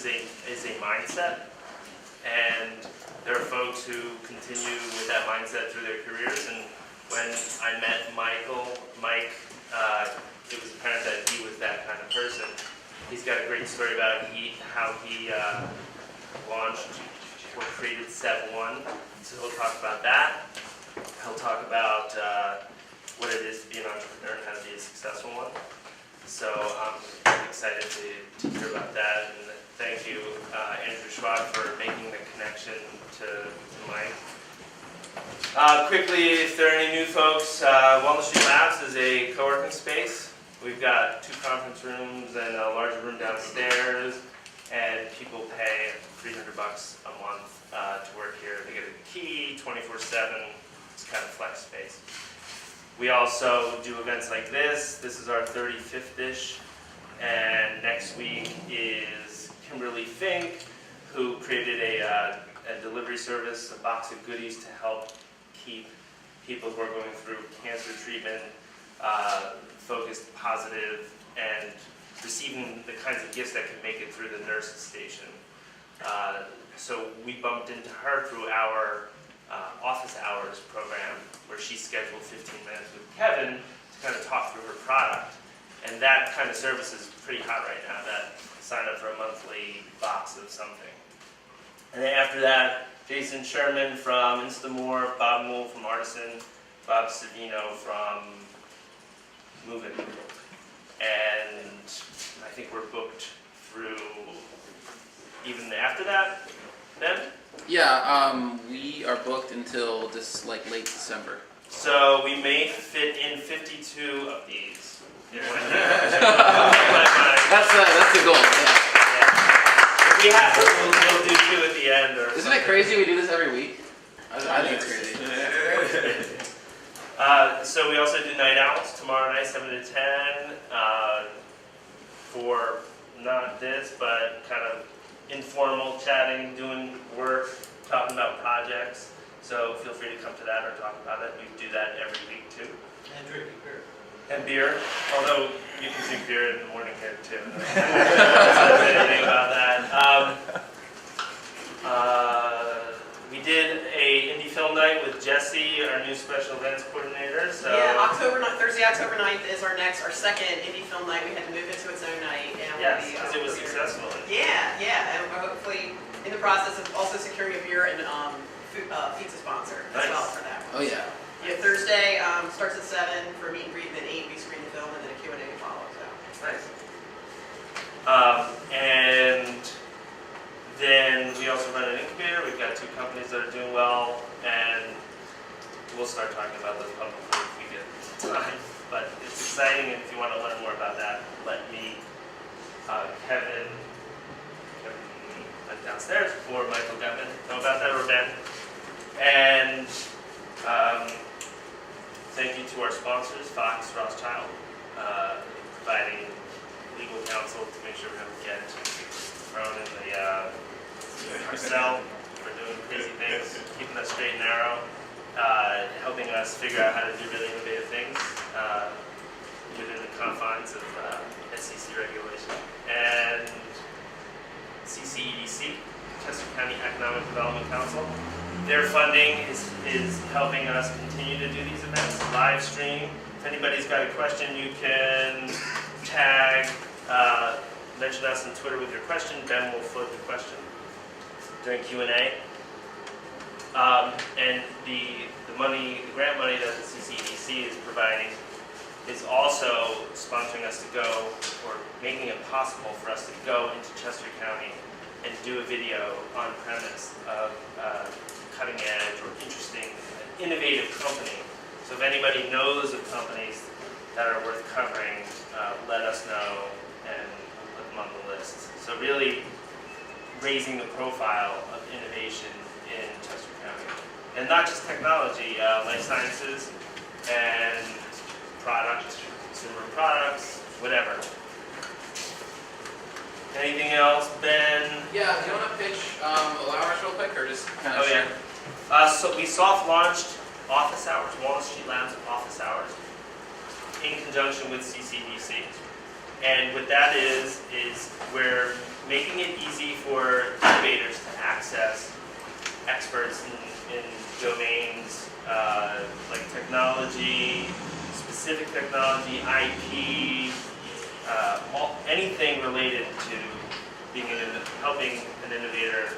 is a mindset, and there are folks who continue with that mindset through their careers. And when I met Mike, it was apparent that he was that kind of person. He's got a great story about how he launched or created Step 1. So he'll talk about that. He'll talk about what it is to be an entrepreneur and how to be a successful one. So I'm excited to hear about that. And thank you, Andrew Schwab, for making the connection to Mike. Quickly, if there are any new folks, Walnut Street Labs is a co-working space. We've got 2 conference rooms and a larger room downstairs, and people pay $300 a month to work here. They get a key 24/7. It's kind of flex space. We also do events like this. This is our 35th-ish, and next week is Kimberly Fink, who created a delivery service, a box of goodies to help keep people who are going through cancer treatment focused, positive, and receiving the kinds of gifts that can make it through the nurse station. So we bumped into her through our office hours program, where she scheduled 15 minutes with Kevin to kind of talk through her product. And that kind of service is pretty hot right now, that sign up for a monthly box of something. And then after that, Jason Sherman from Instamore, Bob Moole from Artisan, Bob Savino from Movin'. And I think we're booked through even after that, Ben? Yeah, we are booked until this late December. So we may fit in 52 of these. That's the goal. Yeah. We have to. We'll do 2 at the end. Isn't it crazy we do this every week? I think it's crazy. So we also do night owls tomorrow night, 7 to 10, for not this, but kind of informal chatting, doing work, talking about projects. So feel free to come to that or talk about it. We do that every week too. And drinking beer. And beer, although you can drink beer in the morning here too. I don't know anything about that. We did a indie film night with Jesse, our new special events coordinator. So yeah, Thursday, October 9th is our second indie film night. We had to move it to its own night. And yes, because it was successful. Yeah, and we're hopefully in the process of also securing a beer and pizza sponsor as well for that one. Oh yeah. Yeah, Thursday starts at 7 for a meet and greet, and then 8 we screen the film, and then a Q&A follows. So. Nice. And then we also run an incubator. We've got 2 companies that are doing well, and we'll start talking about those publicly if we get time. But it's exciting, and if you want to learn more about that, let me, Kevin downstairs, or Michael Gutman know about that, or Ben. And thank you to our sponsors, Fox Rothschild, providing legal counsel to make sure we don't get thrown in our cell for doing crazy things, keeping us straight and narrow, helping us figure out how to do really innovative things within the confines of SEC regulation. And CCEDC, Chester County Economic Development Council. Their funding is helping us continue to do these events, live stream. If anybody's got a question, you can tag, mention us on Twitter with your question. Ben will float the question during Q&A. And the grant money that the CCEDC is providing is also sponsoring us to go, or making it possible for us to go into Chester County and do a video on premise of cutting edge or interesting, innovative company. So if anybody knows of companies that are worth covering, let us know and we'll put them on the list. So really raising the profile of innovation in Chester County. And not just technology, life sciences and product, consumer products, whatever. Anything else, Ben? Yeah, do you want to pitch Allowers real quick, or just kind of yeah. So we soft launched office hours, Walnut Street Labs office hours, in conjunction with CCDC. And what that is we're making it easy for innovators to access experts in domains like technology, specific technology, IP, anything related to helping an innovator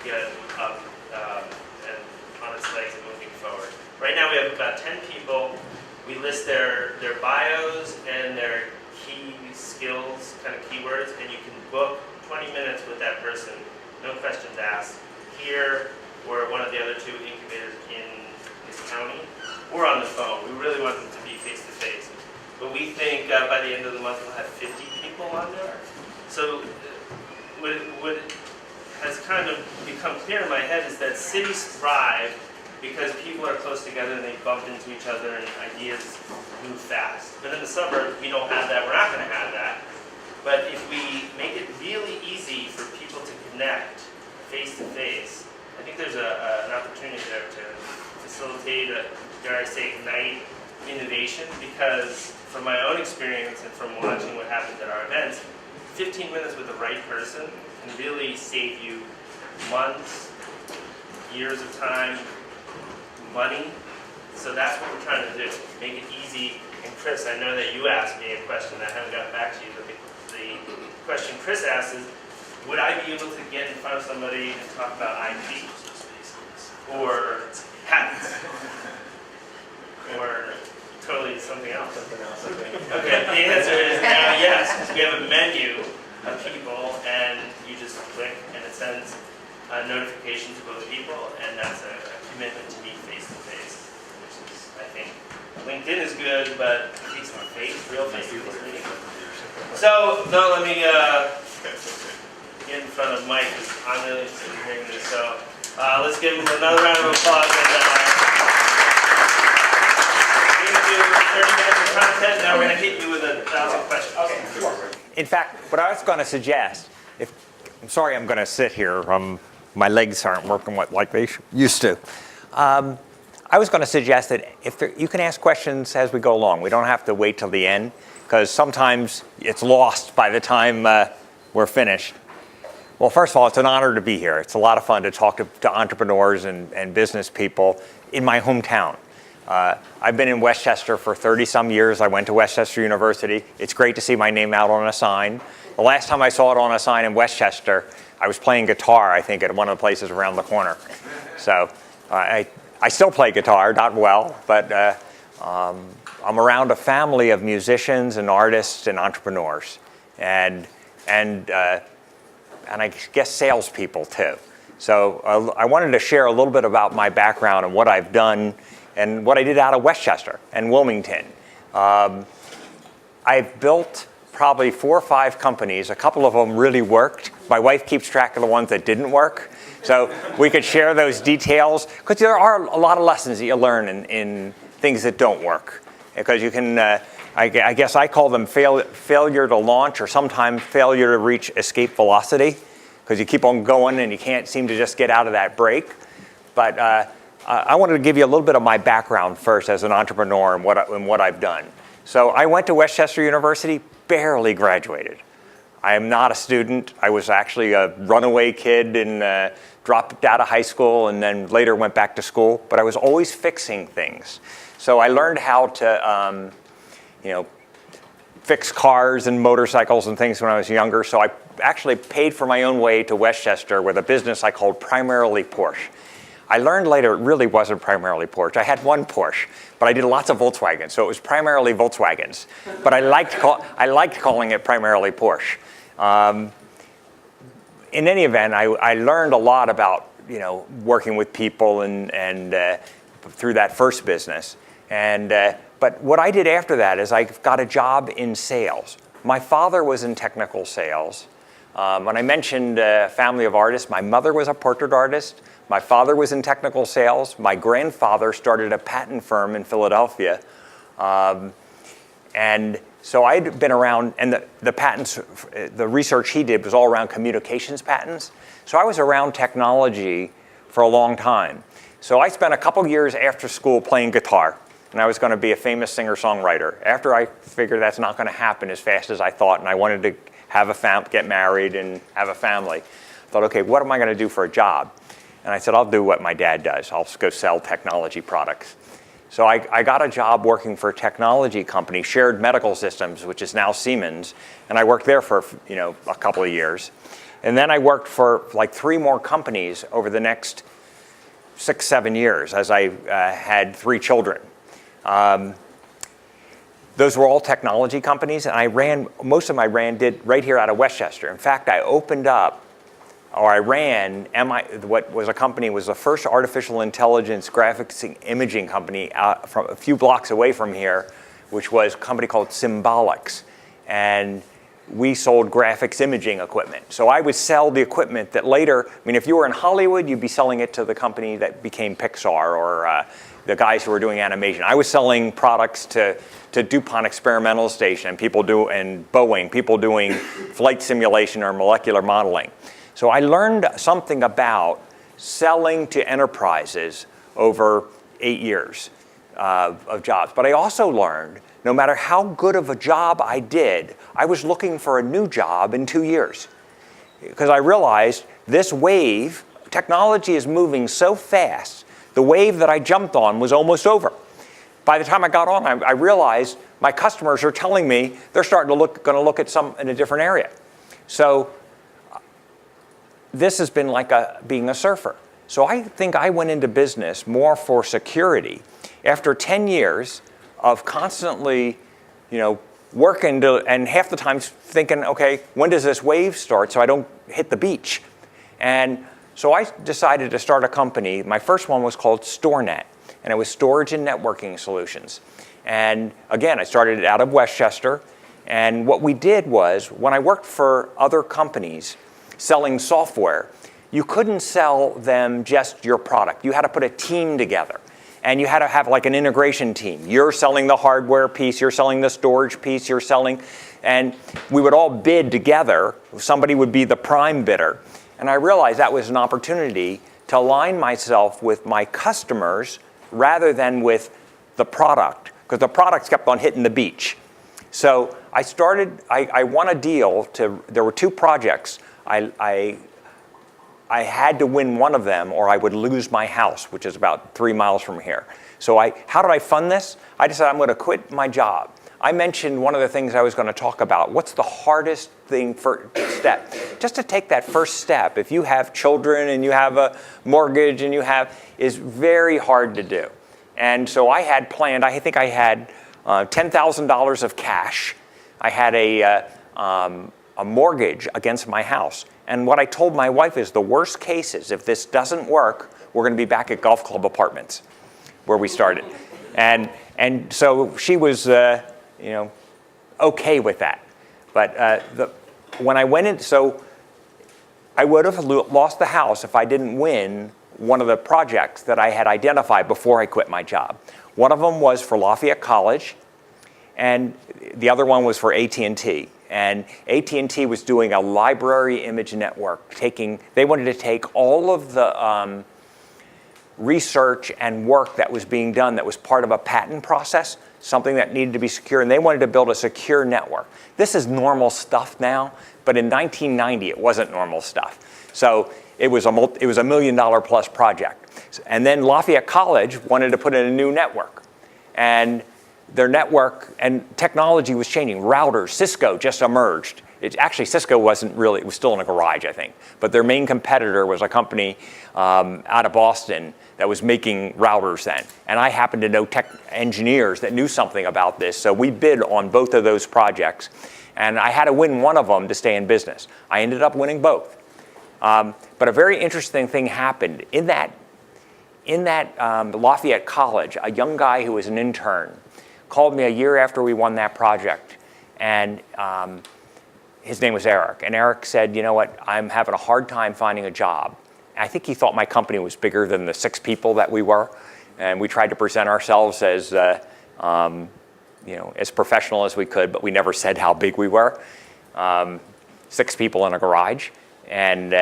get up and on its legs and moving forward. Right now we have about 10 people. We list their bios and their key skills, kind of keywords, and you can book 20 minutes with that person, no questions asked, here or one of the other 2 incubators in this county, or on the phone. We really want them to be face-to-face. But we think by the end of the month we'll have 50 people on there. So what has kind of become clear in my head is that cities thrive because people are close together and they bump into each other and ideas move fast. But in the suburbs, we don't have that. We're not going to have that. But if we make it really easy for people to connect face-to-face, I think there's an opportunity there to facilitate, dare I say, ignite innovation, because from my own experience and from watching what happens at our events, 15 minutes with the right person can really save you months, years of time, money. So that's what we're trying to do, make it easy. And Chris, I know that you asked me a question that I haven't gotten back to you, but the question Chris asked is, would I be able to get in front of somebody and talk about IP or patents or totally something else? Okay, the answer is now yes. We have a menu of people, and you just click, and it sends a notification to both people, and that's a commitment to meet face-to-face, which is, I think, LinkedIn is good, but face-to-face, real face-to-face meeting. So, don't let me get in front of Mike, because I'm really interested in hearing this. So, let's give him another round of applause. And, we're going to do 30 minutes of content, now we're going to hit you with 1,000 questions. Okay, sure. In fact, what I was going to suggest, I'm sorry I'm going to sit here. My legs aren't working like they used to. I was going to suggest that you can ask questions as we go along. We don't have to wait till the end, because sometimes it's lost by the time we're finished. Well, first of all, it's an honor to be here. It's a lot of fun to talk to entrepreneurs and business people in my hometown. I've been in Westchester for 30-some years. I went to Westchester University. It's great to see my name out on a sign. The last time I saw it on a sign in Westchester, I was playing guitar, I think, at one of the places around the corner. So I still play guitar, not well, but I'm around a family of musicians and artists and entrepreneurs, and I guess salespeople too. So I wanted to share a little bit about my background and what I've done and what I did out of Westchester and Wilmington. I've built probably 4 or 5 companies. A couple of them really worked. My wife keeps track of the ones that didn't work. So we could share those details, because there are a lot of lessons that you learn in things that don't work. Because you can, I guess I call them failure to launch, or sometimes failure to reach escape velocity, because you keep on going and you can't seem to just get out of that break. But I wanted to give you a little bit of my background first as an entrepreneur and what I've done. So I went to Westchester University, barely graduated. I am not a student. I was actually a runaway kid and dropped out of high school and then later went back to school. But I was always fixing things. So I learned how to, fix cars and motorcycles and things when I was younger. So I actually paid for my own way to Westchester with a business I called Primarily Porsche. I learned later it really wasn't primarily Porsche. I had one Porsche, but I did lots of Volkswagens, so it was primarily Volkswagens. But I liked calling it primarily Porsche. In any event, I learned a lot about working with people and through that first business. But what I did after that is I got a job in sales. My father was in technical sales. When I mentioned family of artists, my mother was a portrait artist. My father was in technical sales. My grandfather started a patent firm in Philadelphia. And so I'd been around, and the patents, the research he did was all around communications patents. So I was around technology for a long time. So I spent a couple years after school playing guitar, and I was going to be a famous singer-songwriter. After I figured that's not going to happen as fast as I thought, and I wanted to get married and have a family. I thought, okay, what am I going to do for a job? And I said, I'll do what my dad does. I'll go sell technology products. So I got a job working for a technology company, Shared Medical Systems, which is now Siemens, and I worked there for a couple of years. And then I worked for like 3 more companies over the next 6, 7 years as I had 3 children. Those were all technology companies, and most of them did right here out of Westchester. In fact, I ran what was a company, was the first artificial intelligence graphics imaging company from a few blocks away from here, which was a company called Symbolics. And we sold graphics imaging equipment. So I would sell the equipment that later, if you were in Hollywood, you'd be selling it to the company that became Pixar or the guys who were doing animation. I was selling products to DuPont Experimental Station and Boeing, people doing flight simulation or molecular modeling. So I learned something about selling to enterprises over 8 years of jobs. But I also learned, no matter how good of a job I did, I was looking for a new job in 2 years. Because I realized this wave, technology is moving so fast, the wave that I jumped on was almost over. By the time I got on, I realized my customers are telling me they're starting to look at some in a different area. So this has been like being a surfer. So I think I went into business more for security. After 10 years of constantly, working and half the time thinking, okay, when does this wave start so I don't hit the beach? And so I decided to start a company. My first one was called StoreNet, and it was storage and networking solutions. And again, I started it out of Westchester. And what we did was, when I worked for other companies selling software, you couldn't sell them just your product. You had to put a team together. And you had to have like an integration team. You're selling the hardware piece, you're selling the storage piece, and we would all bid together. Somebody would be the prime bidder. And I realized that was an opportunity to align myself with my customers rather than with the product, because the products kept on hitting the beach. So I won a deal there were 2 projects. I had to win one of them or I would lose my house, which is about 3 miles from here. So how did I fund this? I decided I'm going to quit my job. I mentioned one of the things I was going to talk about. What's the hardest step? Just to take that first step, if you have children and you have a mortgage and is very hard to do. And so I had planned, I think I had $10,000 of cash. I had a mortgage against my house. And what I told my wife is the worst case is if this doesn't work, we're going to be back at Golf Club Apartments where we started. And so she was okay with that. But when I went in, so I would have lost the house if I didn't win one of the projects that I had identified before I quit my job. One of them was for Lafayette College, and the other one was for AT&T. And AT&T was doing a library image network. They wanted to take all of the research and work that was being done that was part of a patent process, something that needed to be secure, and they wanted to build a secure network. This is normal stuff now, but in 1990 it wasn't normal stuff. So it was a $1 million plus project. And then Lafayette College wanted to put in a new network. And their network and technology was changing. Routers, Cisco just emerged. Actually, Cisco wasn't really, it was still in a garage, I think. But their main competitor was a company out of Boston that was making routers then. And I happened to know tech engineers that knew something about this. So we bid on both of those projects. And I had to win one of them to stay in business. I ended up winning both. But a very interesting thing happened. In that Lafayette College, a young guy who was an intern called me a year after we won that project, and his name was Eric. And Eric said, you know what, I'm having a hard time finding a job. And I think he thought my company was bigger than the 6 people that we were, and we tried to present ourselves as as professional as we could, but we never said how big we were. 6 people in a garage, and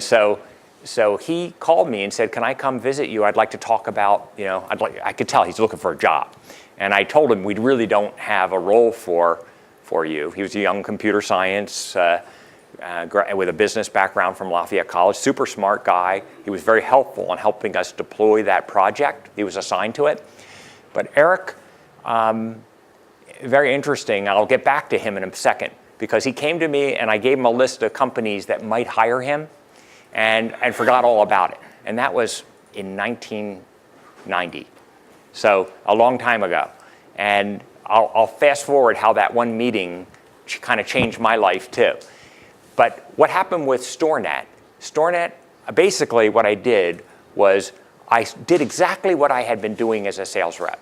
so he called me and said, can I come visit you? I'd like to talk about, I could tell he's looking for a job. And I told him we really don't have a role for for you. He was a young computer science with a business background from Lafayette College, super smart guy. He was very helpful in helping us deploy that project. He was assigned to it. But Eric, very interesting. I'll get back to him in a second because he came to me and I gave him a list of companies that might hire him and forgot all about it. And that was in 1990. So a long time ago. And I'll fast forward how that one meeting kind of changed my life too. But what happened with StoreNet, basically what I did was I did exactly what I had been doing as a sales rep.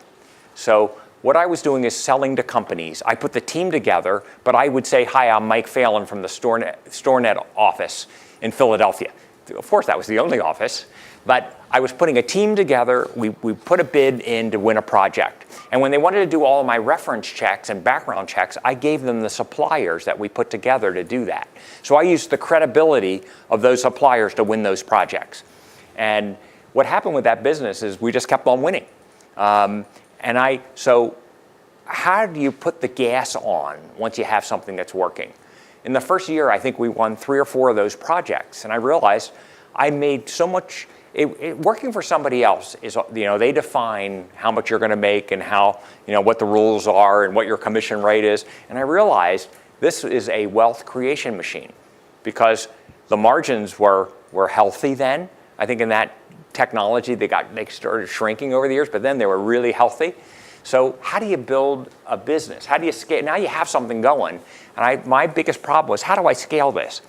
So what I was doing is selling to companies. I put the team together, but I would say, hi, I'm Mike Phelan from the StoreNet office in Philadelphia. Of course, that was the only office. But I was putting a team together. We put a bid in to win a project. And when they wanted to do all of my reference checks and background checks, I gave them the suppliers that we put together to do that. So I used the credibility of those suppliers to win those projects. And what happened with that business is we just kept on winning. So how do you put the gas on once you have something that's working? In the first year, I think we won 3 or 4 of those projects. And I realized I made so much. Working for somebody else is, they define how much you're going to make and how, what the rules are and what your commission rate is. And I realized this is a wealth creation machine because the margins were healthy then. I think in that technology, they started shrinking over the years, but then they were really healthy. So how do you build a business? How do you scale? Now you have something going. And my biggest problem was, how do I scale this?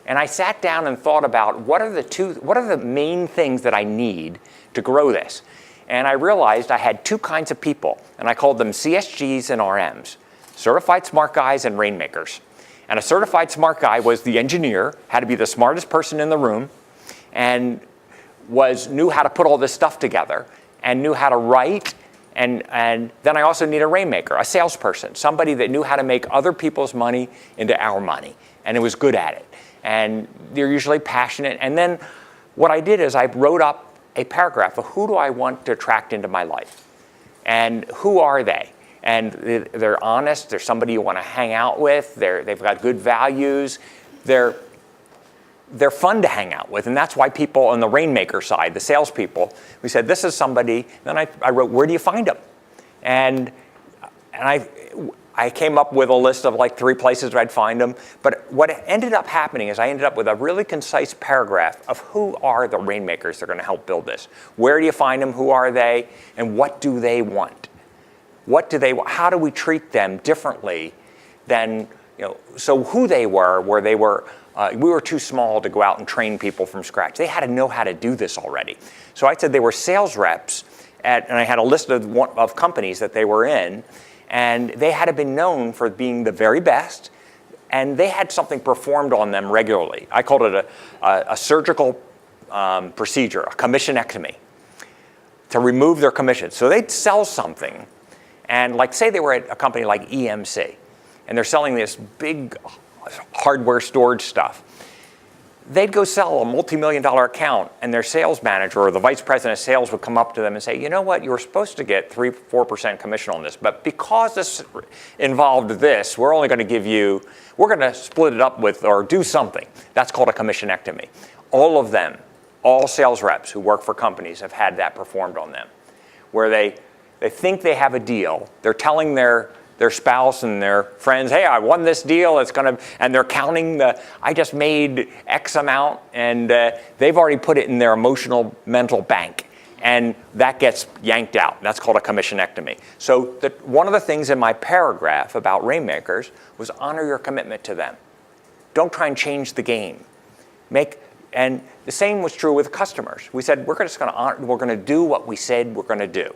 And I sat down and thought about what are the main things that I need to grow this? And I realized I had 2 kinds of people, and I called them CSGs and RMs, certified smart guys and rainmakers. And a certified smart guy was the engineer, had to be the smartest person in the room, and knew how to put all this stuff together, and knew how to write. And then I also need a rainmaker, a salesperson, somebody that knew how to make other people's money into our money, and was good at it. And they're usually passionate. And then what I did is I wrote up a paragraph of who do I want to attract into my life? And who are they? And they're honest. They're somebody you want to hang out with. They've got good values. They're fun to hang out with. And that's why people on the rainmaker side, the salespeople, we said, this is somebody. Then I wrote, where do you find them? And I came up with a list of like 3 places where I'd find them. But what ended up happening is I ended up with a really concise paragraph of who are the rainmakers that are going to help build this. Where do you find them? Who are they? And what do they want? What do they want? How do we treat them differently than, so who they were, we were too small to go out and train people from scratch. They had to know how to do this already. So I said they were sales reps, and I had a list of companies that they were in. And they had been known for being the very best, and they had something performed on them regularly. I called it a surgical procedure, a commissionectomy, to remove their commission. So they'd sell something, and say they were at a company like EMC, and they're selling this big hardware storage stuff. They'd go sell a multi-million-dollar account, and their sales manager or the vice president of sales would come up to them and say, you know what, you were supposed to get 3-4% commission on this, but because this involved this, we're only going to give you, we're going to split it up with or do something. That's called a commissionectomy. All of them, all sales reps who work for companies have had that performed on them, where they think they have a deal. They're telling their spouse and their friends, hey, I won this deal, and they're counting I just made X amount, and they've already put it in their emotional mental bank, and that gets yanked out. That's called a commissionectomy. So one of the things in my paragraph about rainmakers was honor your commitment to them. Don't try and change the game. And the same was true with customers. We said, we're going to do what we said we're going to do.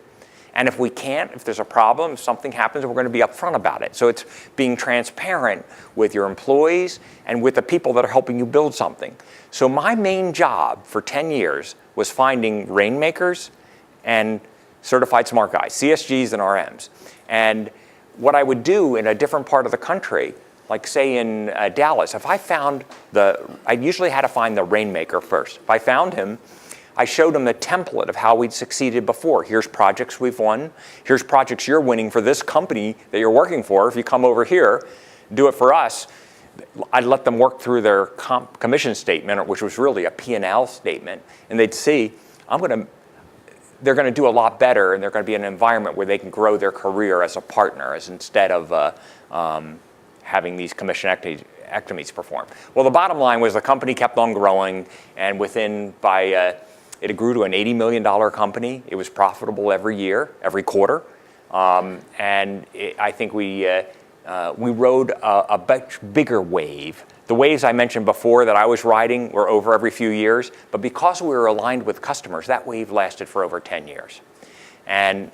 And if we can't, if there's a problem, if something happens, we're going to be upfront about it. So it's being transparent with your employees and with the people that are helping you build something. So my main job for 10 years was finding rainmakers and certified smart guys, CSGs and RMs. And what I would do in a different part of the country, like say in Dallas, if I found I usually had to find the rainmaker first. If I found him, I showed them the template of how we'd succeeded before. Here's projects we've won. Here's projects you're winning for this company that you're working for. If you come over here, do it for us. I'd let them work through their commission statement, which was really a P&L statement, and they'd see, they're going to do a lot better, and they're going to be in an environment where they can grow their career as a partner, as instead of having these commission activities performed. Well, the bottom line was the company kept on growing, and it grew to an $80 million company. It was profitable every year, every quarter, I think we rode a much bigger wave. The waves I mentioned before that I was riding were over every few years, but because we were aligned with customers, that wave lasted for over 10 years. And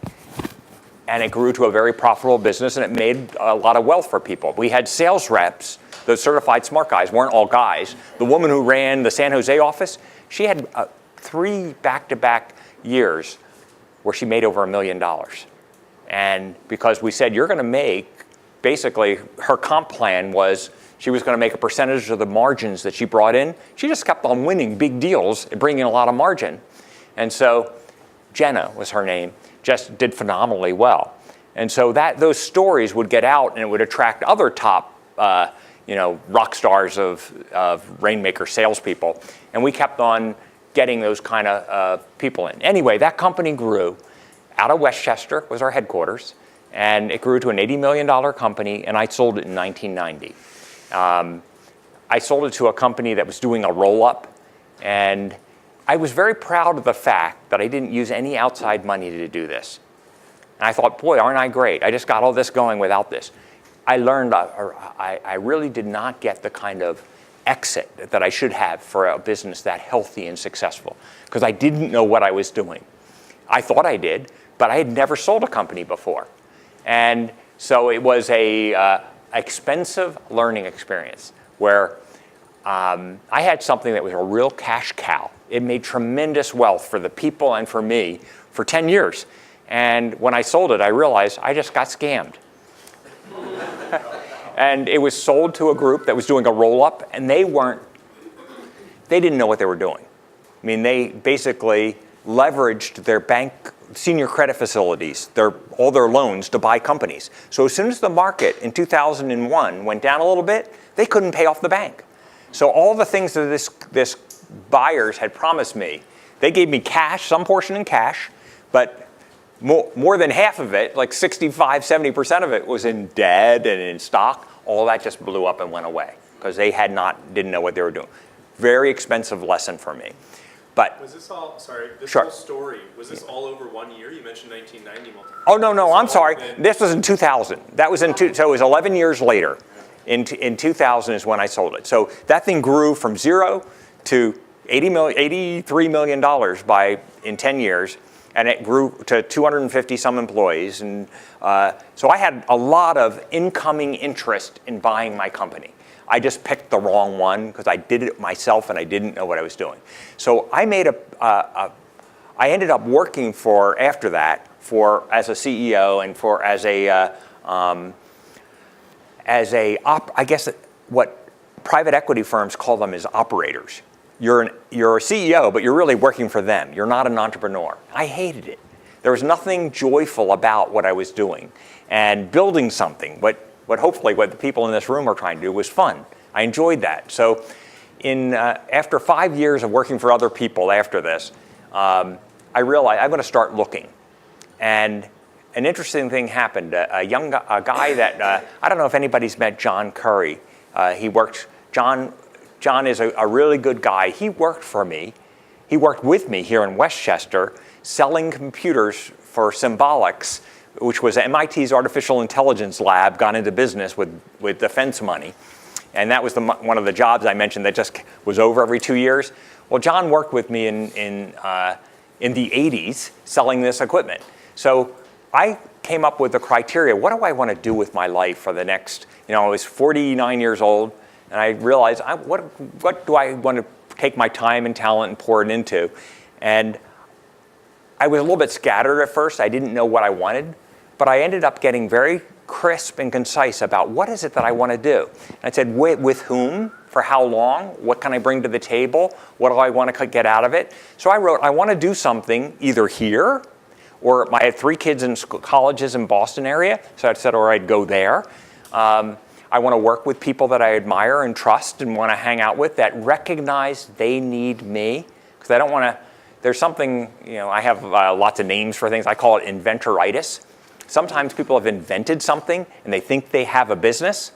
it grew to a very profitable business, and it made a lot of wealth for people. We had sales reps, those certified smart guys, weren't all guys. The woman who ran the San Jose office, she had 3 back-to-back years where she made over $1 million. And because we said, you're going to make, basically, her comp plan was she was going to make a percentage of the margins that she brought in. She just kept on winning big deals and bringing in a lot of margin. And so Jenna was her name, just did phenomenally well. And so those stories would get out, and it would attract other top rock stars of Rainmaker salespeople. And we kept on getting those kind of people in. Anyway, that company grew out of Westchester, was our headquarters, and it grew to an $80 million company, and I sold it in 1990. I sold it to a company that was doing a roll-up, and I was very proud of the fact that I didn't use any outside money to do this. And I thought, boy, aren't I great? I just got all this going without this. I learned, I really did not get the kind of exit that I should have for a business that healthy and successful, because I didn't know what I was doing. I thought I did, but I had never sold a company before. And so it was a expensive learning experience where I had something that was a real cash cow. It made tremendous wealth for the people and for me for 10 years. And when I sold it, I realized I just got scammed. And it was sold to a group that was doing a roll-up, and they didn't know what they were doing. I mean, they basically leveraged their bank senior credit facilities, all their loans to buy companies. So as soon as the market in 2001 went down a little bit, they couldn't pay off the bank. So all the things that this buyers had promised me, they gave me cash, some portion in cash, but more than half of it, like 65, 70% of it was in debt and in stock. All that just blew up and went away because they didn't know what they were doing. Very expensive lesson for me. But was this all, sorry, this sure. whole story, was this all over 1 year? You mentioned 1990 multiple. Oh, no, I'm sorry. This was in 2000. That was so it was 11 years later. In 2000 is when I sold it. So that thing grew from 0 to $83 million in 10 years. And it grew to 250 some employees. And so I had a lot of incoming interest in buying my company. I just picked the wrong one because I did it myself and I didn't know what I was doing. So I made I ended up working after that as a CEO and I guess what private equity firms call them is operators. You're a CEO, but you're really working for them. You're not an entrepreneur. I hated it. There was nothing joyful about what I was doing. And building something, hopefully what the people in this room are trying to do was fun. I enjoyed that. So after 5 years of working for other people after this, I realized I'm going to start looking. And an interesting thing happened. A guy that, I don't know if anybody's met John Curry. John is a really good guy. He worked for me. He worked with me here in Westchester selling computers for Symbolics, which was MIT's artificial intelligence lab, got into business with defense money. And that was one of the jobs I mentioned that just was over every 2 years. Well, John worked with me in the 80s selling this equipment. So I came up with the criteria. What do I want to do with my life for the next, I was 49 years old. And I realized, what do I want to take my time and talent and pour it into? And I was a little bit scattered at first. I didn't know what I wanted. But I ended up getting very crisp and concise about what is it that I want to do. And I said, with whom? For how long? What can I bring to the table? What do I want to get out of it? So I wrote, I want to do something either here, or I had 3 kids in colleges in Boston area, so I said, or I'd go there. I want to work with people that I admire and trust and want to hang out with that recognize they need me, because I don't want to, there's something, I have lots of names for things. I call it inventoritis. Sometimes people have invented something and they think they have a business.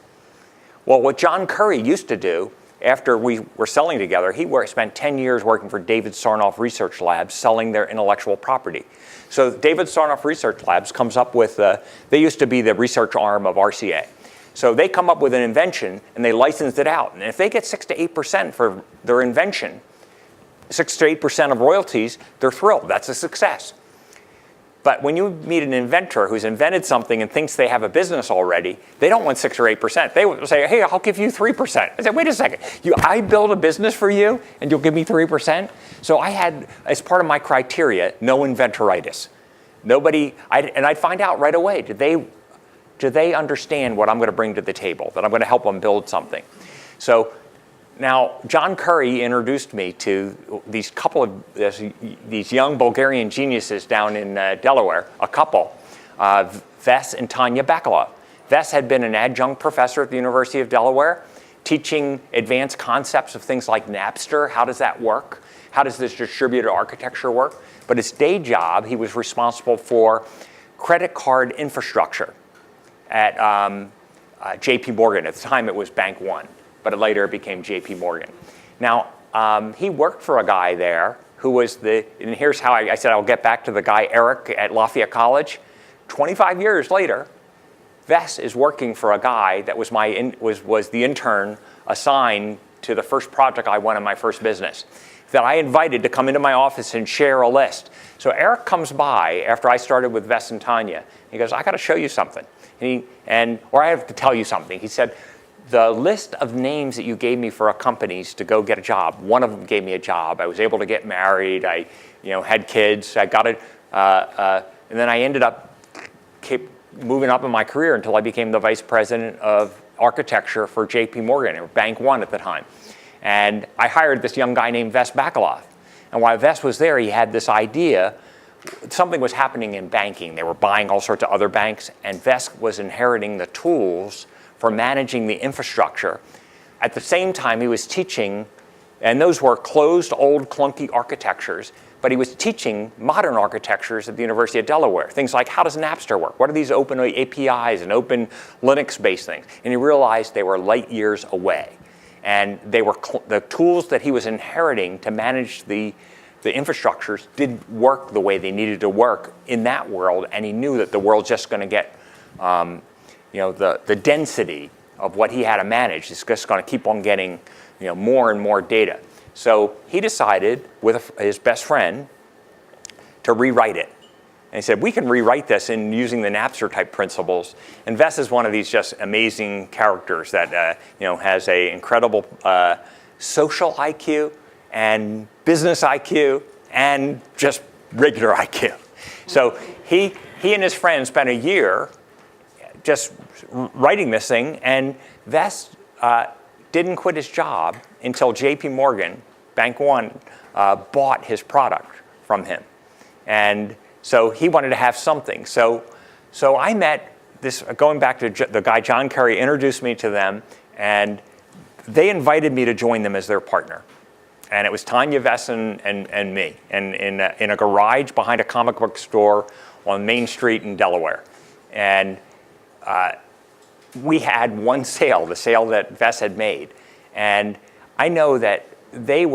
Well, what John Curry used to do after we were selling together, he spent 10 years working for David Sarnoff Research Labs selling their intellectual property. So David Sarnoff Research Labs comes up with, they used to be the research arm of RCA. So they come up with an invention and they license it out. And if they get 6 to 8% for their invention, 6 to 8% of royalties, they're thrilled. That's a success. But when you meet an inventor who's invented something and thinks they have a business already, they don't want 6 or 8%. They will say, hey, I'll give you 3%. I said, wait a second. I build a business for you and you'll give me 3%? So I had, as part of my criteria, no inventoritis. And I'd find out right away, do they understand what I'm going to bring to the table, that I'm going to help them build something? So now, John Curry introduced me to these young Bulgarian geniuses down in Delaware, a couple, Ves and Tanya Bakalov. Ves had been an adjunct professor at the University of Delaware, teaching advanced concepts of things like Napster. How does that work? How does this distributed architecture work? But his day job, he was responsible for credit card infrastructure at JP Morgan. At the time, it was Bank One. But later it became JP Morgan. Now, he worked for a guy there who was and here's how I said I'll get back to the guy, Eric, at Lafayette College. 25 years later, Ves is working for a guy that was the intern assigned to the first project I won in my first business, that I invited to come into my office and share a list. So Eric comes by after I started with Ves and Tanya. He goes, I got to show you something. Or I have to tell you something. He said, the list of names that you gave me for companies to go get a job, one of them gave me a job. I was able to get married. I had kids. I got it. And then I ended up keep moving up in my career until I became the vice president of architecture for JP Morgan, or Bank One at the time. And I hired this young guy named Ves Bakalov. And while Ves was there, he had this idea. Something was happening in banking. They were buying all sorts of other banks, and Ves was inheriting the tools for managing the infrastructure. At the same time, he was teaching, and those were closed, old, clunky architectures, but he was teaching modern architectures at the University of Delaware. Things like, how does Napster work? What are these open APIs and open Linux-based things? And he realized they were light years away. And they were the tools that he was inheriting to manage the infrastructures didn't work the way they needed to work in that world, and he knew that the world's just going to get the density of what he had to manage is just going to keep on getting more and more data. So he decided with his best friend to rewrite it. And he said, we can rewrite this in using the Napster type principles. And Ves is one of these just amazing characters that has an incredible social IQ and business IQ and just regular IQ. So he and his friend spent a year just writing this thing, and Ves didn't quit his job until JP Morgan, Bank One, bought his product from him. And so he wanted to have something. So I met this, going back to the guy John Curry introduced me to them, and they invited me to join them as their partner. And it was Tanya, Ves, and me, and in a garage behind a comic book store on Main Street in Delaware. And we had one sale, the sale that Ves had made. And I know that the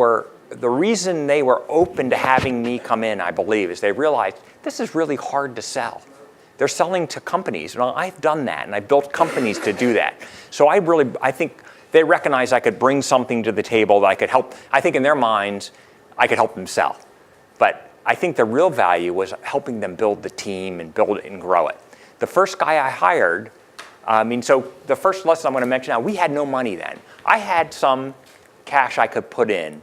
reason they were open to having me come in, I believe, is they realized this is really hard to sell. They're selling to companies. Well, I've done that, and I built companies to do that. So I think they recognized I could bring something to the table that I could help. I think in their minds, I could help them sell. But I think the real value was helping them build the team and build it and grow it. The first guy I hired, so the first lesson I'm going to mention now, we had no money then. I had some cash I could put in,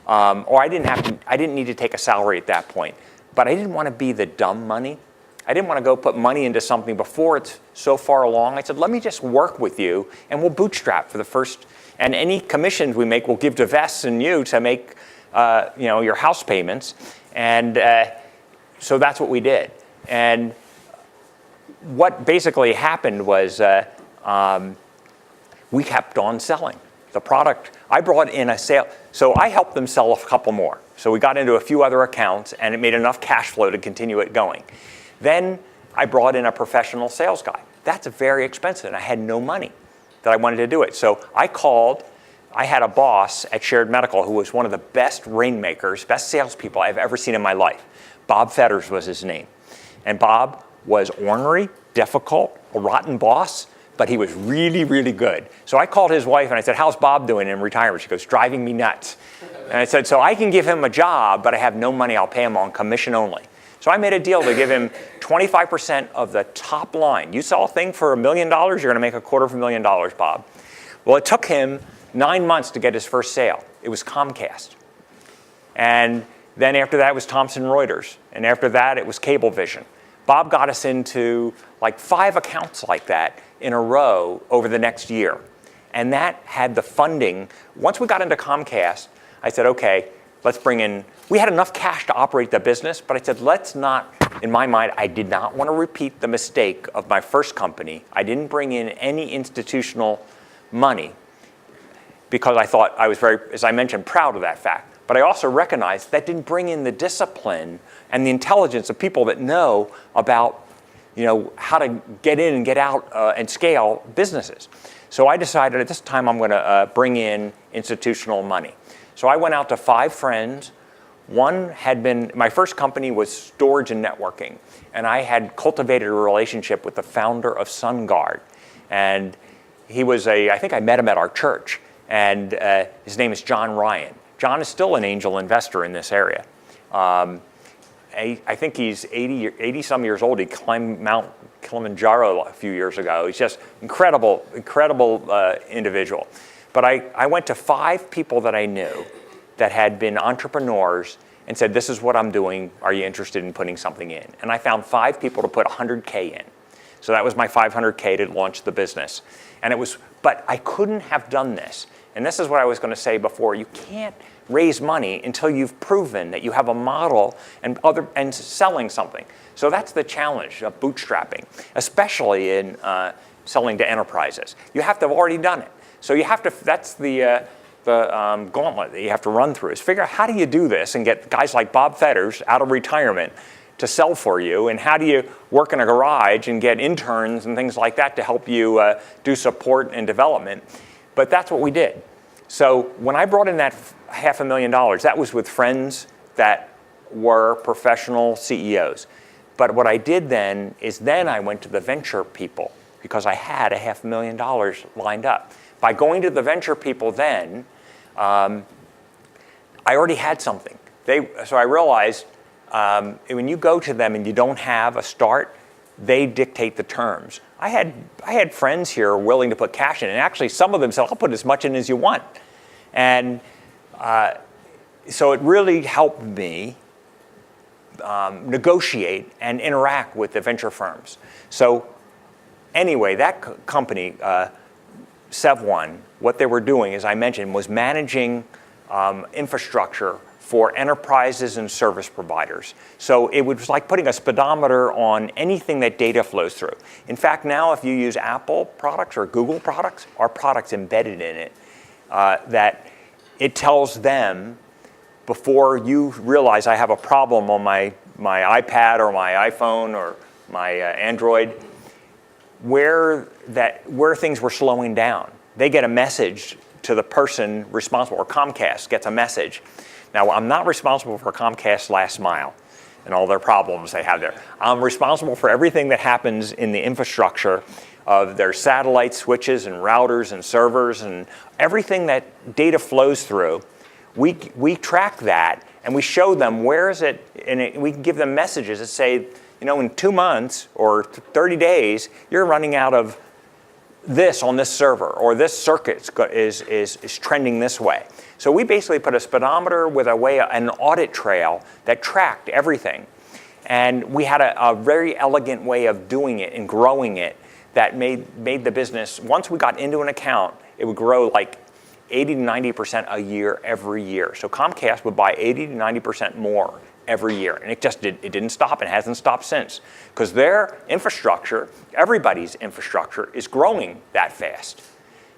or I didn't need to take a salary at that point. But I didn't want to be the dumb money. I didn't want to go put money into something before it's so far along. I said, let me just work with you, and we'll bootstrap for the first And any commissions we make, we'll give to Vess and you to make your house payments. And so that's what we did. And what basically happened was we kept on selling the product. I brought in a sale, so I helped them sell a couple more. So we got into a few other accounts, and it made enough cash flow to continue it going. Then I brought in a professional sales guy. That's very expensive, and I had no money that I wanted to do it. So I had a boss at Shared Medical who was one of the best rainmakers, best salespeople I've ever seen in my life. Bob Fetters was his name. And Bob was ornery, difficult, a rotten boss, but he was really, really good. So I called his wife and I said, how's Bob doing in retirement? She goes, driving me nuts. And I said, so I can give him a job, but I have no money. I'll pay him on commission only. So I made a deal to give him 25% of the top line. You sell a thing for $1 million, you're going to make $250,000, Bob. Well, it took him 9 months to get his first sale. It was Comcast. And then after that, it was Thomson Reuters. And after that, it was Cablevision. Bob got us into like 5 accounts like that in a row over the next year. And that had the funding. Once we got into Comcast, I said, okay, let's bring in, we had enough cash to operate the business, but I said, let's not, in my mind, I did not want to repeat the mistake of my first company. I didn't bring in any institutional money because I thought I was very, as I mentioned, proud of that fact. But I also recognized that didn't bring in the discipline and the intelligence of people that know about, how to get in and get out and scale businesses. So I decided at this time I'm going to bring in institutional money. So I went out to 5 friends. One had been, my first company was storage and networking. And I had cultivated a relationship with the founder of SunGuard. And he was I think I met him at our church. And his name is John Ryan. John is still an angel investor in this area. I think he's 80-some years old. He climbed Mount Kilimanjaro a few years ago. He's just incredible individual. But I went to 5 people that I knew that had been entrepreneurs and said, this is what I'm doing. Are you interested in putting something in? And I found 5 people to put $100K in. So that was my $500K to launch the business. And but I couldn't have done this. And this is what I was going to say before. You can't raise money until you've proven that you have a model and selling something. So that's the challenge of bootstrapping, especially in selling to enterprises. You have to have already done it. So you have to, that's the gauntlet that you have to run through, is figure out how do you do this and get guys like Bob Fetters out of retirement to sell for you, and how do you work in a garage and get interns and things like that to help you do support and development. But that's what we did. So when I brought in that $500,000, that was with friends that were professional CEOs. But what I did then is I went to the venture people because I had $500,000 lined up. By going to the venture people then, I already had something. So I realized when you go to them and you don't have a start, they dictate the terms. I had friends here willing to put cash in, and actually some of them said, I'll put as much in as you want. And so it really helped me negotiate and interact with the venture firms. So anyway, that company, Sev1, what they were doing, as I mentioned, was managing infrastructure for enterprises and service providers. So it was like putting a speedometer on anything that data flows through. In fact, now if you use Apple products or Google products, our product's embedded in it, that it tells them before you realize I have a problem on my iPad or my iPhone or my Android, where things were slowing down. They get a message to the person responsible, or Comcast gets a message. Now, I'm not responsible for Comcast Last Mile and all their problems they have there. I'm responsible for everything that happens in the infrastructure of their satellite switches and routers and servers and everything that data flows through. We track that and we show them where is it, and we can give them messages that say, in 2 months or 30 days, you're running out of this on this server, or this circuit is trending this way. So we basically put a speedometer with an audit trail that tracked everything. And we had a very elegant way of doing it and growing it that made the business, once we got into an account, it would grow like 80 to 90% a year every year. So Comcast would buy 80 to 90% more every year. And it didn't stop and hasn't stopped since. Because their infrastructure, everybody's infrastructure, is growing that fast.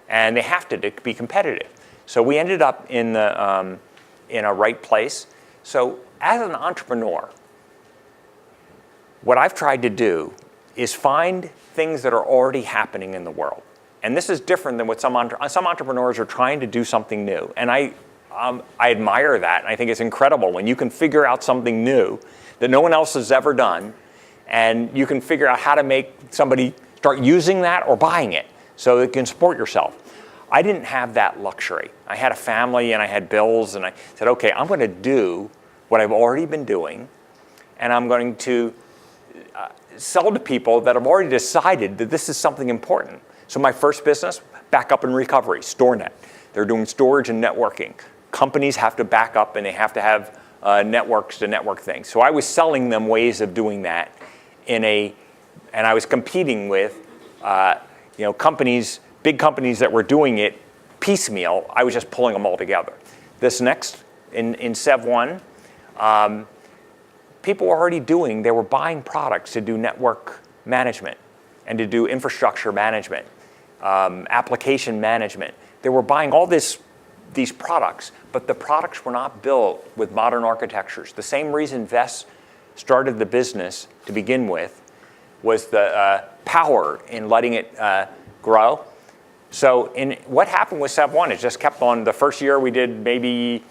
And they have to be competitive. So we ended up in a right place. So as an entrepreneur, what I've tried to do is find things that are already happening in the world. And this is different than what some entrepreneurs are trying to do something new. And I admire that. And I think it's incredible when you can figure out something new that no one else has ever done, and you can figure out how to make somebody start using that or buying it so it can support yourself. I didn't have that luxury. I had a family and I had bills, and I said, okay, I'm going to do what I've already been doing, and I'm going to sell to people that have already decided that this is something important. So my first business, backup and recovery, StoreNet. They're doing storage and networking. Companies have to back up and they have to have networks to network things. So I was selling them ways of doing that and I was competing with companies, big companies that were doing it piecemeal. I was just pulling them all together. This next, in Sev 1, people were already they were buying products to do network management and to do infrastructure management, application management. They were buying all these products, but the products were not built with modern architectures. The same reason VES started the business to begin with was the power in letting it grow. So what happened with Sev 1, it just kept on. The first year we did maybe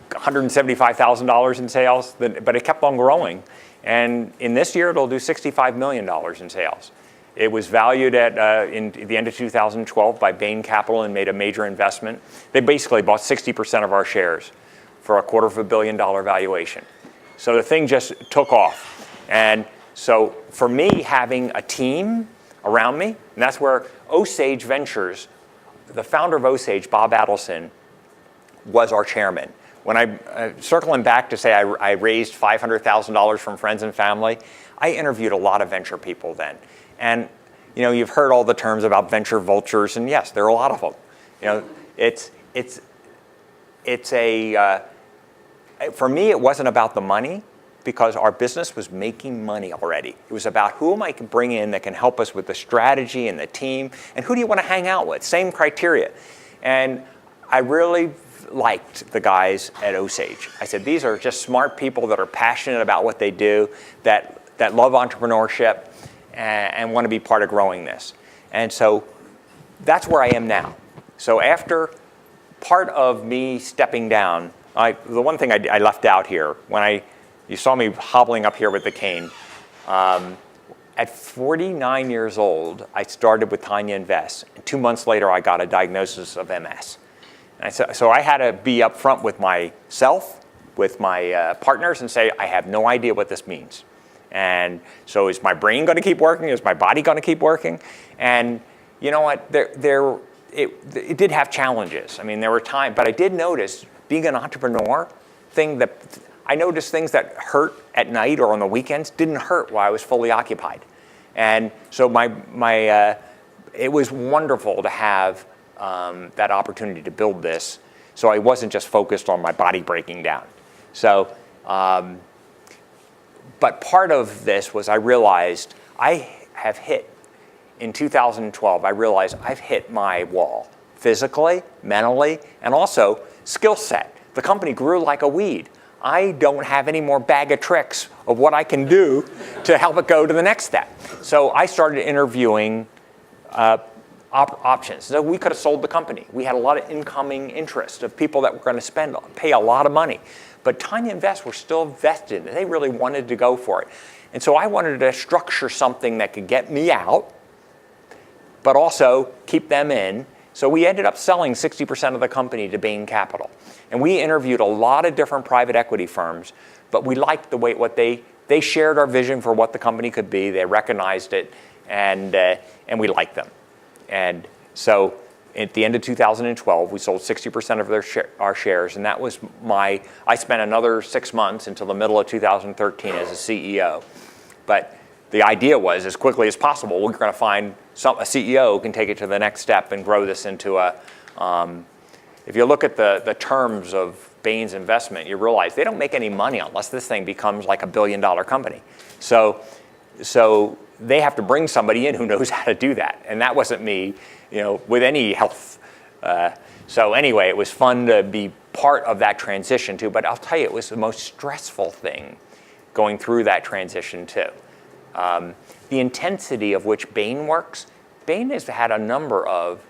$175,000 in sales, but it kept on growing. And in this year, it'll do $65 million in sales. It was valued at in the end of 2012 by Bain Capital and made a major investment. They basically bought 60% of our shares for a $250 million valuation. So the thing just took off. And so for me, having a team around me, and that's where Osage Ventures, the founder of Osage, Bob Adelson, was our chairman. When I circling back to say I raised $500,000 from friends and family, I interviewed a lot of venture people then. And you've heard all the terms about venture vultures, and yes, there are a lot of them. For me, it wasn't about the money because our business was making money already. It was about who am I can bring in that can help us with the strategy and the team, and who do you want to hang out with? Same criteria. And I really liked the guys at Osage. I said, these are just smart people that are passionate about what they do, that love entrepreneurship, and want to be part of growing this. And so that's where I am now. So after part of me stepping down, the one thing I left out here, you saw me hobbling up here with the cane. At 49 years old, I started with Tanya Invest. And 2 months later, I got a diagnosis of MS. And so I had to be upfront with myself, with my partners, and say, I have no idea what this means. And so is my brain going to keep working? Is my body going to keep working? And you know what? It did have challenges. I mean, there were times, but I did notice, being an entrepreneur, I noticed things that hurt at night or on the weekends didn't hurt while I was fully occupied. And so it was wonderful to have that opportunity to build this, so I wasn't just focused on my body breaking down. So, but part of this was I realized in 2012, I realized I've hit my wall, physically, mentally, and also skill set. The company grew like a weed. I don't have any more bag of tricks of what I can do to help it go to the next step. So I started interviewing options. So we could have sold the company. We had a lot of incoming interest of people that were going to pay a lot of money. But Tanya Invest were still vested. They really wanted to go for it. And so I wanted to structure something that could get me out, but also keep them in. So we ended up selling 60% of the company to Bain Capital. And we interviewed a lot of different private equity firms, but we liked the way they shared our vision for what the company could be. They recognized it, and we liked them. And so at the end of 2012, we sold 60% of our shares, and that was I spent another 6 months until the middle of 2013 as a CEO. But the idea was, as quickly as possible, we're going to find a CEO who can take it to the next step and grow this into if you look at the terms of Bain's investment, you realize they don't make any money unless this thing becomes like $1 billion company. So they have to bring somebody in who knows how to do that. And that wasn't me, with any health. So anyway, it was fun to be part of that transition too. But I'll tell you, it was the most stressful thing going through that transition too. The intensity of which Bain works, Bain has had a number of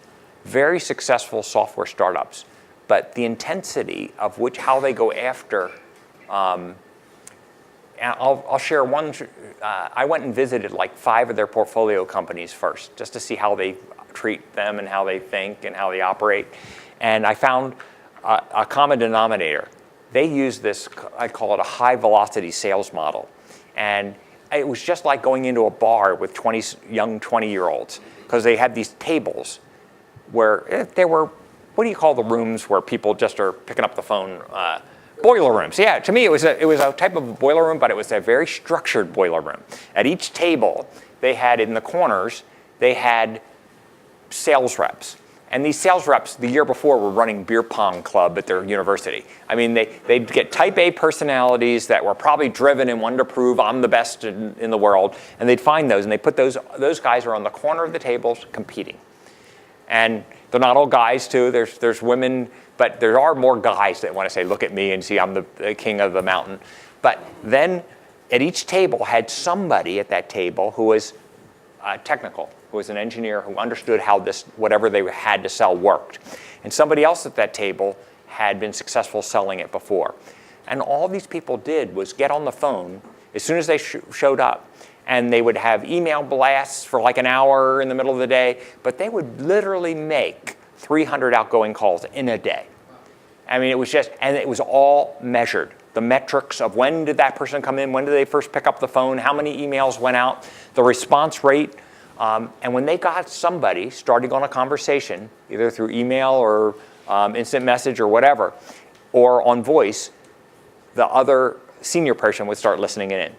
very successful software startups, but the intensity of how they go after, and I'll share one. I went and visited like 5 of their portfolio companies first, just to see how they treat them and how they think and how they operate. And I found a common denominator. They use this, I call it a high velocity sales model. And it was just like going into a bar with young 20-year-olds, because they had these tables where there were, what do you call the rooms where people just are picking up the phone? Boiler rooms. Yeah, to me it was a type of boiler room, but it was a very structured boiler room. At each table, they had in the corners, they had sales reps. And these sales reps, the year before, were running beer pong club at their university. I mean, they'd get type A personalities that were probably driven and wanted to prove I'm the best in the world. And they'd find those, and they put those guys are on the corner of the tables competing. And they're not all guys too. There's women, but there are more guys that want to say, look at me and see I'm the king of the mountain. But then at each table had somebody at that table who was technical, who was an engineer who understood how whatever they had to sell worked. And somebody else at that table had been successful selling it before. And all these people did was get on the phone as soon as they showed up. And they would have email blasts for like an hour in the middle of the day, but they would literally make 300 outgoing calls in a day. I mean, and it was all measured. The metrics of when did that person come in, when did they first pick up the phone, how many emails went out, the response rate. And when they got somebody starting on a conversation, either through email or instant message or whatever, or on voice, the other senior person would start listening in.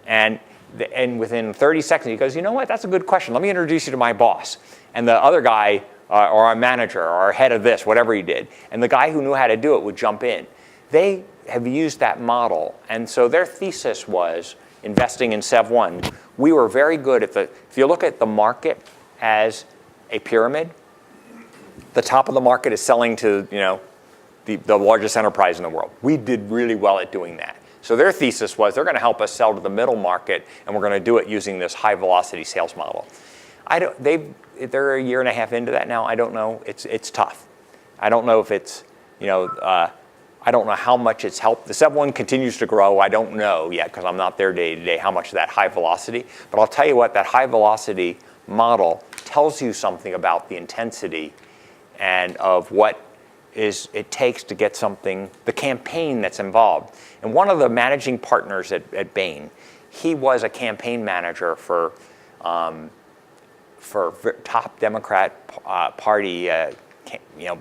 And within 30 seconds, he goes, you know what, that's a good question. Let me introduce you to my boss. And the other guy, or our manager, or our head of this, whatever he did, and the guy who knew how to do it would jump in. They have used that model. And so their thesis was, investing in Sev1, we were very good at if you look at the market as a pyramid, the top of the market is selling to, the largest enterprise in the world. We did really well at doing that. So their thesis was they're going to help us sell to the middle market, and we're going to do it using this high velocity sales model. They're a year and a half into that now. I don't know. It's tough. I don't know if it's, I don't know how much it's helped. The Sev1 continues to grow. I don't know yet because I'm not there day to day how much of that high velocity. But I'll tell you what, that high velocity model tells you something about the intensity and of what it takes to get something, the campaign that's involved. And one of the managing partners at Bain, he was a campaign manager for top Democrat Party,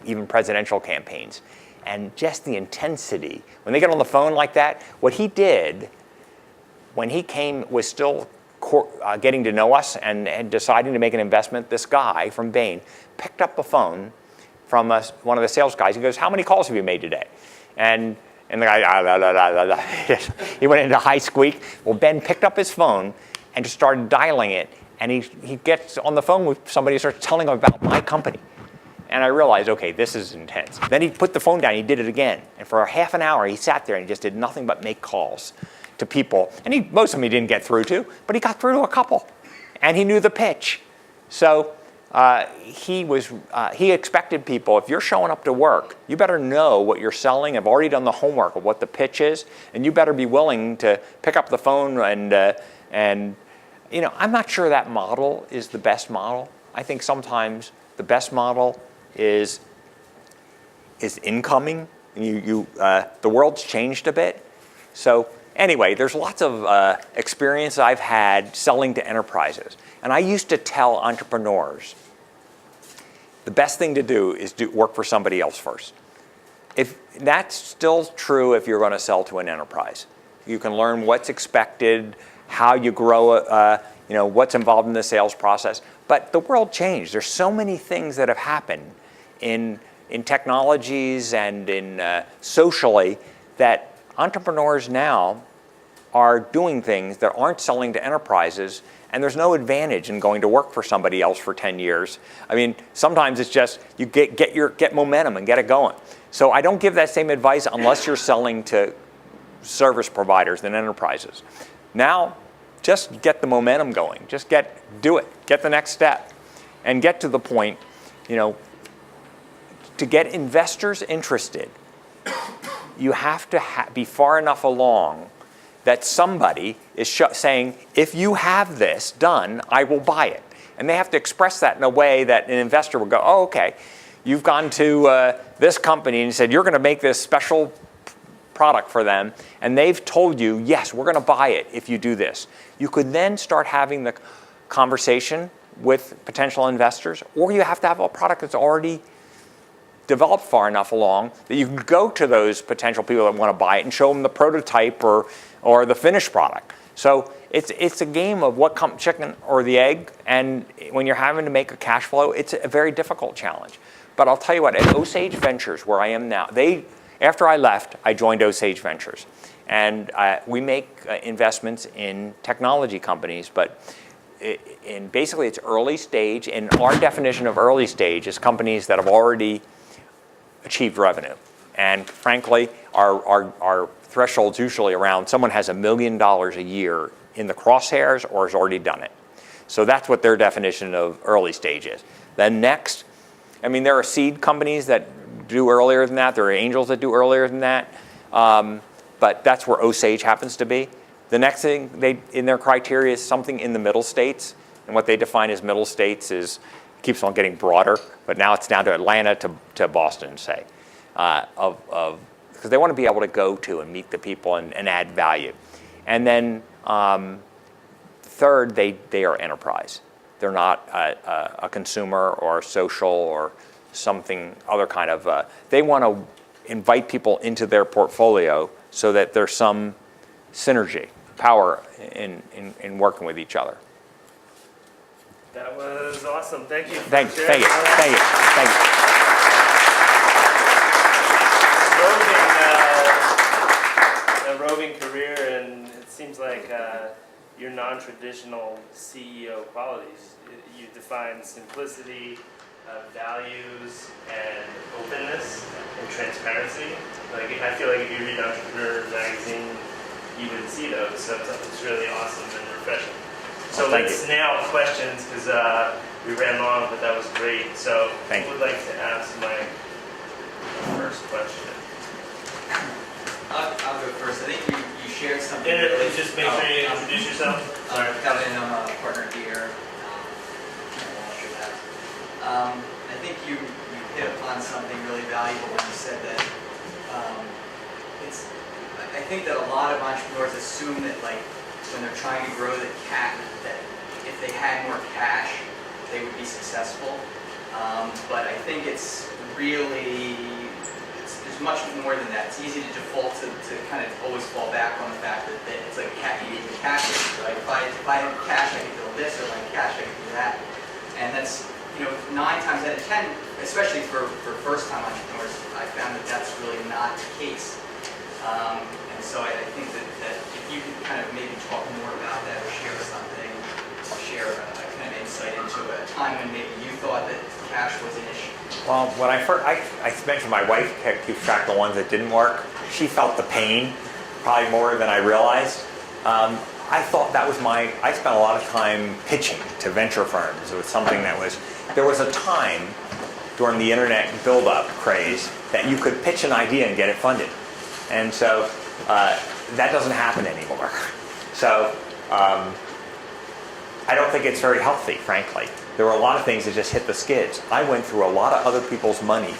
even presidential campaigns. And just the intensity. When they get on the phone like that, what he did when he came was still getting to know us and deciding to make an investment. This guy from Bain picked up the phone from one of the sales guys. He goes, how many calls have you made today? And the guy, he went into high squeak. Well, Ben picked up his phone and just started dialing it. And he gets on the phone with somebody and starts telling him about my company. And I realized, okay, this is intense. Then he put the phone down, he did it again. And for a half an hour, he sat there and he just did nothing but make calls to people. And most of them he didn't get through to, but he got through to a couple. And he knew the pitch. So he expected people, if you're showing up to work, you better know what you're selling, have already done the homework of what the pitch is, and you better be willing to pick up the phone and I'm not sure that model is the best model. I think sometimes the best model is incoming. The world's changed a bit. So anyway, there's lots of experience I've had selling to enterprises. And I used to tell entrepreneurs, the best thing to do is work for somebody else first. If that's still true if you're going to sell to an enterprise. You can learn what's expected, how you grow, what's involved in the sales process. But the world changed. There's so many things that have happened in in technologies and in socially, that entrepreneurs now are doing things that aren't selling to enterprises, and there's no advantage in going to work for somebody else for 10 years. I mean, sometimes it's just you get momentum and get it going. So I don't give that same advice unless you're selling to service providers and enterprises. Now, just get the momentum going. Just do it. Get the next step, and get to the point, to get investors interested, you have to be far enough along that somebody is saying, if you have this done, I will buy it. And they have to express that in a way that an investor will go, oh, okay, you've gone to this company and you said you're going to make this special product for them, and they've told you, yes, we're going to buy it if you do this. You could then start having the conversation with potential investors, or you have to have a product that's already developed far enough along that you can go to those potential people that want to buy it and show them the prototype or the finished product. So it's a game of what comes, chicken or the egg, and when you're having to make a cash flow, it's a very difficult challenge. But I'll tell you what, at Osage Ventures, where I am now, after I left, I joined Osage Ventures. And we make investments in technology companies, but basically it's early stage, and our definition of early stage is companies that have already achieved revenue. And frankly, our threshold's usually around someone has $1 million a year in the crosshairs or has already done it. So that's what their definition of early stage is. Then next, there are seed companies that do earlier than that. There are angels that do earlier than that. But that's where Osage happens to be. The next thing in their criteria is something in the middle states. And what they define as middle states keeps on getting broader, but now it's down to Atlanta to Boston, say, because they want to be able to go to and meet the people and add value. And then third, they are enterprise. They're not a consumer or social or something other kind of. They want to invite people into their portfolio so that there's some synergy, power in working with each other. That was awesome. Thank you. Thank you. A roving career, and it seems like your non-traditional CEO qualities. You define simplicity, values, and openness and transparency. I feel like if you read Entrepreneur magazine, you would see those. So it's really awesome and refreshing. So let's now questions, because we ran long, but that was great. So I would like to ask my first question. I'll go first. I think you shared something. Just make sure you introduce yourself. Sorry. Phelan, I'm a partner here at Wall Street Labs. I think you hit upon something really valuable when you said that I think that a lot of entrepreneurs assume that when they're trying to grow the cat, that if they had more cash, they would be successful. But I think it's really, there's much more than that. It's easy to default to kind of always fall back on the fact that it's like a cat eating the cash, right? If I had cash, I could build this, or if I had cash, I could do that. And that's, 9 times out of 10, especially for first-time entrepreneurs, I found that that's really not the case. And so I think that if you could kind of maybe talk more about that or share something, share a kind of insight into a time when maybe you thought that cash was an issue. Well, when I mentioned my wife keeps track of the ones that didn't work. She felt the pain probably more than I realized. I thought that was I spent a lot of time pitching to venture firms. It was something there was a time during the internet build-up craze that you could pitch an idea and get it funded. And so that doesn't happen anymore. So I don't think it's very healthy, frankly. There were a lot of things that just hit the skids. I went through a lot of other people's money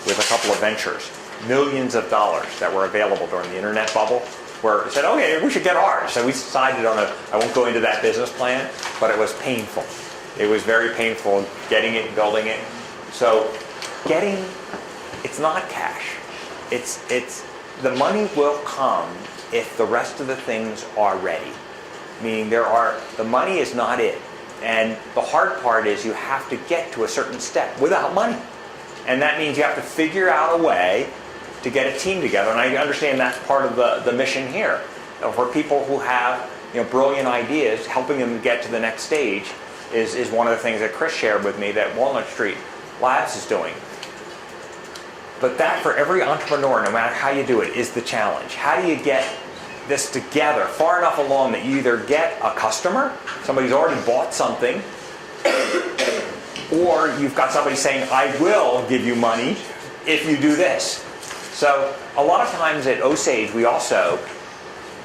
with a couple of ventures, millions of dollars that were available during the internet bubble, where it said, okay, we should get ours. So we decided I won't go into that business plan, but it was painful. It was very painful getting it and building it. So it's not cash. It's the money will come if the rest of the things are ready. Meaning the money is not it. And the hard part is you have to get to a certain step without money. And that means you have to figure out a way to get a team together. And I understand that's part of the mission here. For people who have brilliant ideas, helping them get to the next stage is one of the things that Chris shared with me that Walnut Street Labs is doing. But that, for every entrepreneur, no matter how you do it, is the challenge. How do you get this together far enough along that you either get a customer, somebody's already bought something, or you've got somebody saying, I will give you money if you do this. So a lot of times at Osage, we also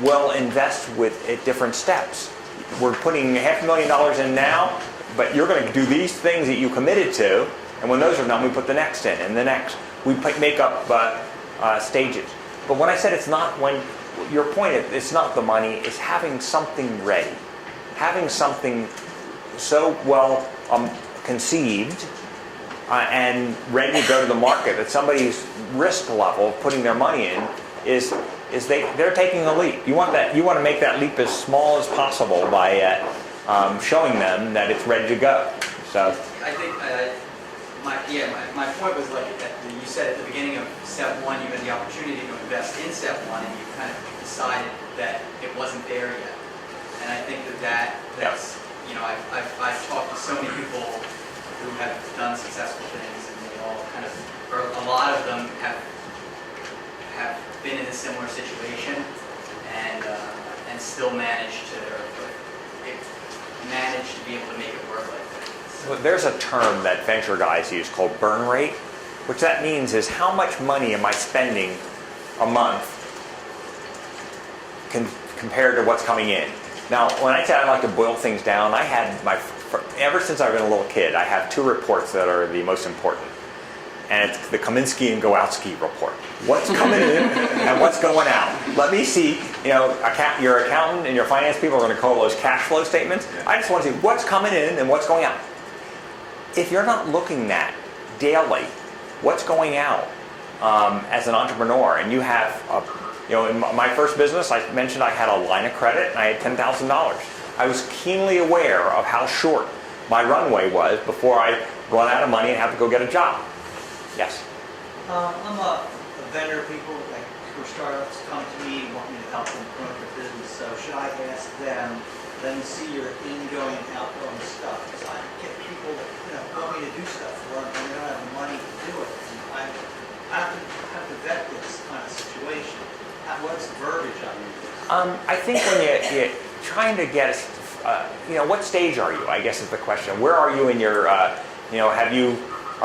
will invest at different steps. We're putting $500,000 in now, but you're going to do these things that you committed to, and when those are done, we put the next in, and the next. We make up stages. But when I said it's not, when your point is, it's not the money, it's having something ready. Having something so well conceived and ready to go to the market that somebody's risk level of putting their money in is they're taking a leap. You want to make that leap as small as possible by showing them that it's ready to go. So I think my point was like you said at the beginning of step one, you had the opportunity to invest in step one, and you kind of decided that it wasn't there yet. And I think that's I've talked to so many people who have done successful things, and they all kind of, or a lot of them have been in a similar situation and still managed to be able to make it work like that. well, there's a term that venture guys use called burn rate, which that means is how much money am I spending a month compared to what's coming in. Now, when I say I like to boil things down, I had ever since I've been a little kid, I have two reports that are the most important. And it's the Kaminsky and Gowalski report. What's coming in and what's going out. Let me see, your accountant and your finance people are going to call those cash flow statements. I just want to see what's coming in and what's going out. If you're not looking at daily what's going out as an entrepreneur, and you have in my first business, I mentioned I had a line of credit and I had $10,000. I was keenly aware of how short my runway was before I run out of money and have to go get a job. Yes? I'm a vendor. People who are startups come to me and want me to help them promote their business. So should I ask them, let me see your ingoing and outgoing stuff? Because I get people that want me to do stuff for them and they don't have the money to do it. And I have to vet this kind of situation. What's the verbiage on you? I think when you're trying to get, what stage are you? I guess is the question. Where are you in your, are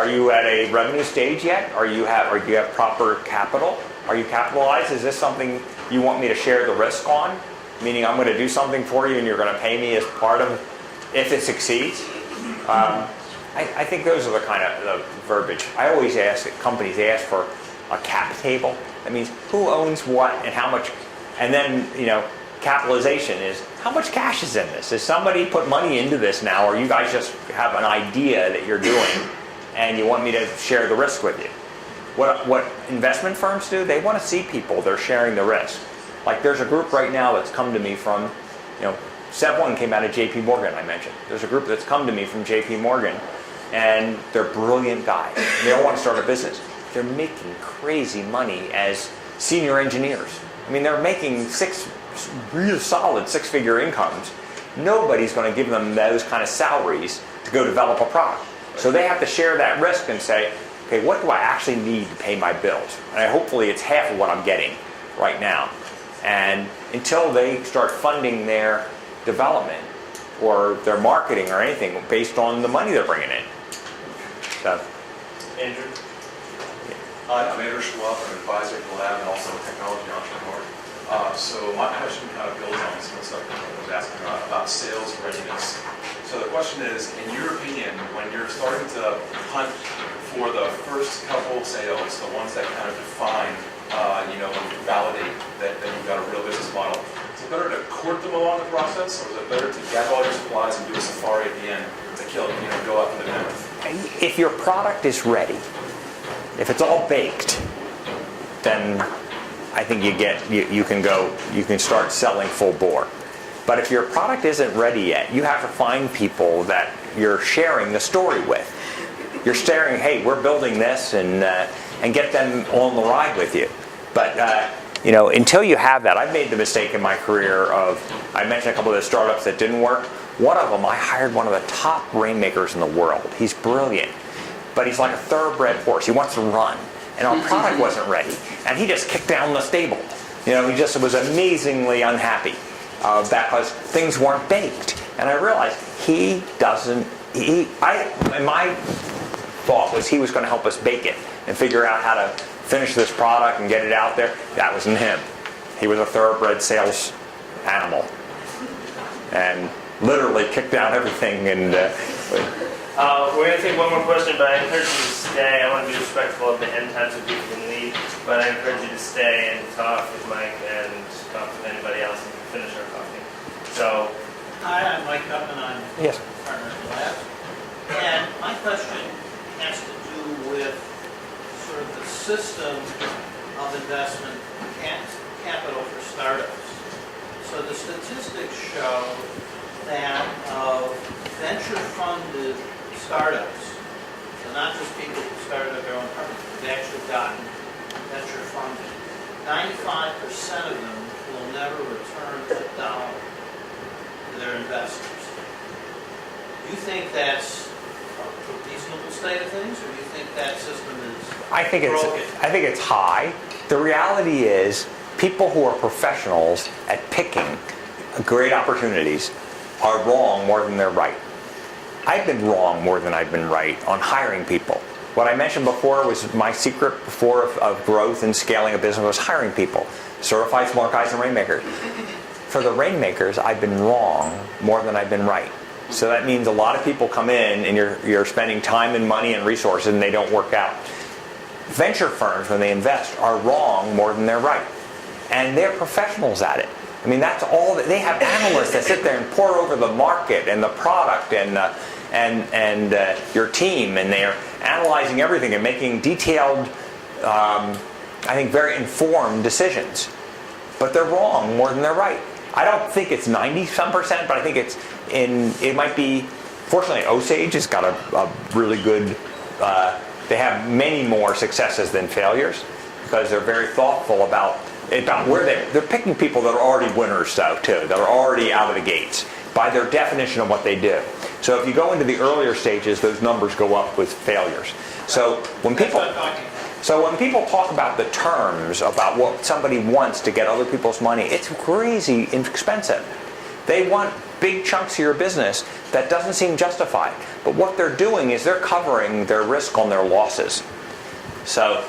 you at a revenue stage yet? Or do you have proper capital? Are you capitalized? Is this something you want me to share the risk on? Meaning I'm going to do something for you and you're going to pay me as part of if it succeeds? I think those are the kind of the verbiage. I always ask that companies ask for a cap table. That means who owns what and how much. And then, capitalization is how much cash is in this? Has somebody put money into this now, or you guys just have an idea that you're doing and you want me to share the risk with you? What investment firms do, they want to see people they're sharing the risk. Like there's a group right now that's come to me from, Step 1 came out of JP Morgan, I mentioned. There's a group that's come to me from JP Morgan, and they're brilliant guys. They all want to start a business. They're making crazy money as senior engineers. I mean, they're making real solid six-figure incomes. Nobody's going to give them those kind of salaries to go develop a product. So they have to share that risk and say, okay, what do I actually need to pay my bills? And hopefully it's half of what I'm getting right now. And until they start funding their development or their marketing or anything based on the money they're bringing in. So, Andrew? Hi, I'm Andrew Schwab. I'm an advisor at the lab and also a technology entrepreneur. So my question kind of builds on some of the stuff that I was asking about sales readiness. So the question is, in your opinion, when you're starting to hunt for the first couple sales, the ones that kind of define, validate that you've got a real business model, is it better to court them along the process, or is it better to gather all your supplies and do a safari at the end to go out to the mammoth? if your product is ready, if it's all baked, then I think you can start selling full bore. But if your product isn't ready yet, you have to find people that you're sharing the story with. you're staring, hey, we're building this, and get them on the ride with you. But until you have that, I've made the mistake in my career of, I mentioned a couple of the startups that didn't work. One of them, I hired one of the top rainmakers in the world. He's brilliant, but he's like a thoroughbred horse. He wants to run, and our product wasn't ready, and he just kicked down the stable. He just was amazingly unhappy because things weren't baked. And I realized my thought was he was going to help us bake it and figure out how to finish this product and get it out there. That wasn't him. He was a thoroughbred sales animal and literally kicked down everything. And we're going to take one more question, but I encourage you to stay. I want to be respectful of the end time so people can leave, but I encourage you to stay and talk with Mike and talk with anybody else and finish our coffee. So, Hi, I'm Mike Upman. I'm Yes. partner at Labs. And my question has to do with sort of the system of investment capital for startups. So the statistics show that of venture-funded startups, so not just people who started up their own company, they've actually gotten venture-funded, 95% of them will never return a dollar to their investors. Do you think that's a reasonable state of things, or do you think that system is broken? I think it's high. The reality is, people who are professionals at picking great opportunities are wrong more than they're right. I've been wrong more than I've been right on hiring people. What I mentioned before was my secret before of growth and scaling a business was hiring people. Certified smart guys and rainmakers. For the rainmakers, I've been wrong more than I've been right. So that means a lot of people come in and you're spending time and money and resources and they don't work out. Venture firms, when they invest, are wrong more than they're right. And they're professionals at it. I mean, that's all. They have analysts that sit there and pore over the market and the product and your team, and they're analyzing everything and making detailed, I think, very informed decisions. But they're wrong more than they're right. I don't think it's 90-some%, but I think it might be. Fortunately, Osage has got a really good. They have many more successes than failures because they're very thoughtful about where they're picking people that are already winners, though, too, that are already out of the gates by their definition of what they do. So if you go into the earlier stages, those numbers go up with failures. So when people talk about the terms about what somebody wants to get other people's money, it's crazy expensive. They want big chunks of your business that doesn't seem justified. But what they're doing is they're covering their risk on their losses. So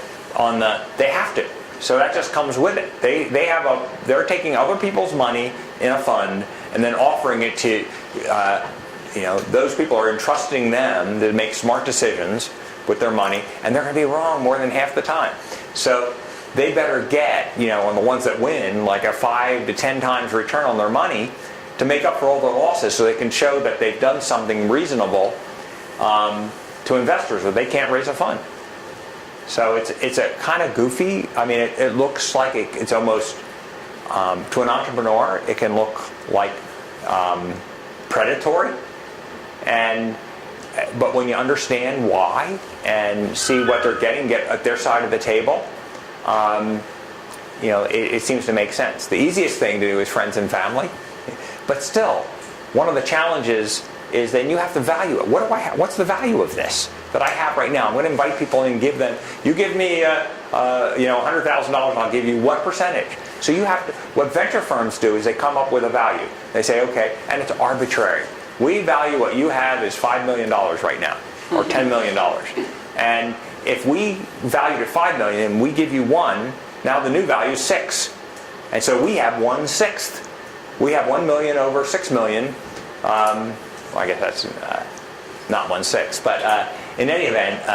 they have to. So that just comes with it. They're taking other people's money in a fund and then offering it to, those people are entrusting them to make smart decisions with their money, and they're going to be wrong more than half the time. So they better get, on the ones that win, like a 5 to 10 times return on their money to make up for all their losses, so they can show that they've done something reasonable to investors, or they can't raise a fund. So it's a kind of goofy. I mean, it looks like it's almost to an entrepreneur, it can look like predatory. But when you understand why and see what they're getting, get at their side of the table, it seems to make sense. The easiest thing to do is friends and family, but still, one of the challenges is then you have to value it. What's the value of this that I have right now? I'm going to invite people in and give them. You give me, $100,000. I'll give you what percentage? So you have to. What venture firms do is they come up with a value. They say, okay, and it's arbitrary. We value what you have is $5 million right now, or $10 million. And if we valued at $5 million and we give you one, now the new value is 6. And so we have 1/6. We have 1 million over 6 million. I guess that's not 1/6, but in any event,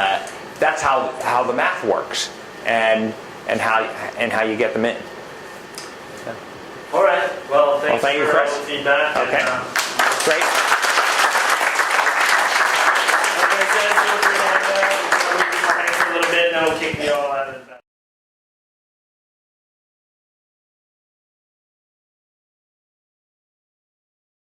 that's how the math works, and how you get them in. Yeah. All right. Well, thank you for Chris. all the feedback. Okay. Great. Like I said, feel free to hang out. A little bit, and I'll kick you all out.